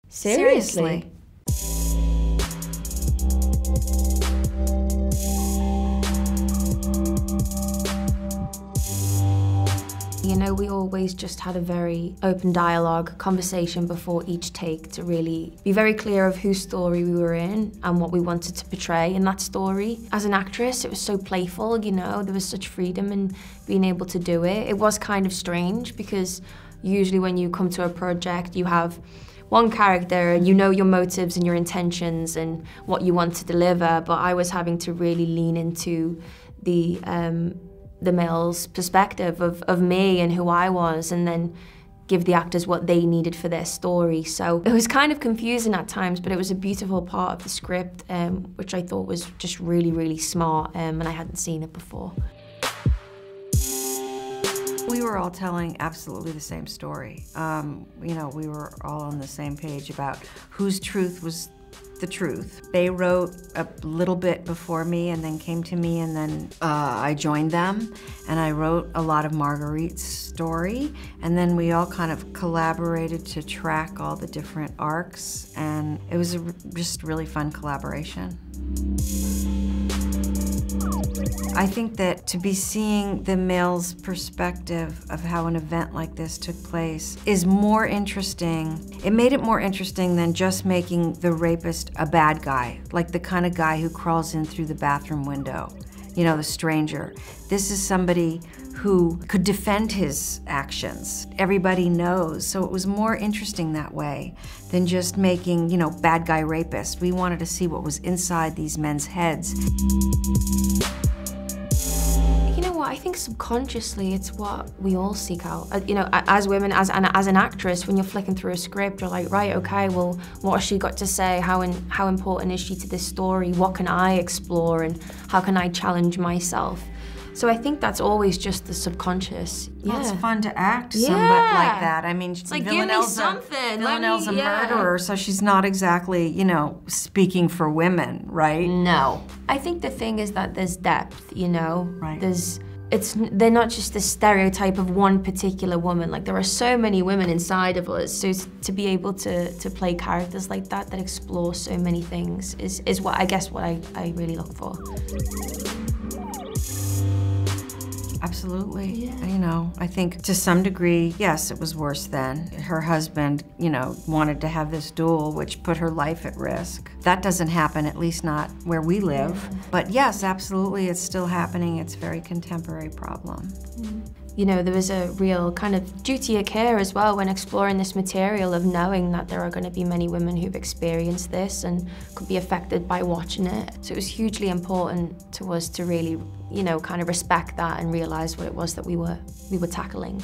Seriously. You know, we always just had a very open dialogue, conversation before each take to really be very clear of whose story we were in and what we wanted to portray in that story. As an actress, it was so playful, you know, there was such freedom in being able to do it. It was kind of strange because usually when you come to a project, you have one character and you know your motives and your intentions and what you want to deliver, but I was having to really lean into the male's perspective of me and who I was, and then give the actors what they needed for their story. So it was kind of confusing at times, but it was a beautiful part of the script, which I thought was just really, really smart, and I hadn't seen it before. We were all telling absolutely the same story. You know, we were all on the same page about whose truth was the truth. They wrote a little bit before me and then came to me, and then I joined them and I wrote a lot of Marguerite's story, and then we all kind of collaborated to track all the different arcs, and it was just really fun collaboration. I think that to be seeing the male's perspective of how an event like this took place is more interesting. It made it more interesting than just making the rapist a bad guy, like the kind of guy who crawls in through the bathroom window, you know, the stranger. This is somebody who could defend his actions. Everybody knows, so it was more interesting that way than just making, you know, bad guy rapist. We wanted to see what was inside these men's heads. You know what, I think subconsciously it's what we all seek out. You know, as women, as an actress, when you're flicking through a script, you're like, right, okay, well, what has she got to say? How important is she to this story? What can I explore and how can I challenge myself? So I think that's always just the subconscious. Yeah. Well, it's fun to act somebody like that. I mean, it's like, give me something. Villanelle's a murderer, so she's not exactly, you know, speaking for women, right? No. I think the thing is that there's depth, you know? Right. They're not just the stereotype of one particular woman. Like, there are so many women inside of us, so to be able to play characters like that explore so many things is what I really look for. Absolutely. Yeah. You know, I think to some degree, yes, it was worse then. Her husband, you know, wanted to have this duel, which put her life at risk. That doesn't happen, at least not where we live. Yeah. But yes, absolutely, it's still happening. It's a very contemporary problem. Mm. You know, there was a real kind of duty of care as well when exploring this material, of knowing that there are going to be many women who've experienced this and could be affected by watching it. So it was hugely important to us to really, you know, kind of respect that and realize what it was that we were tackling.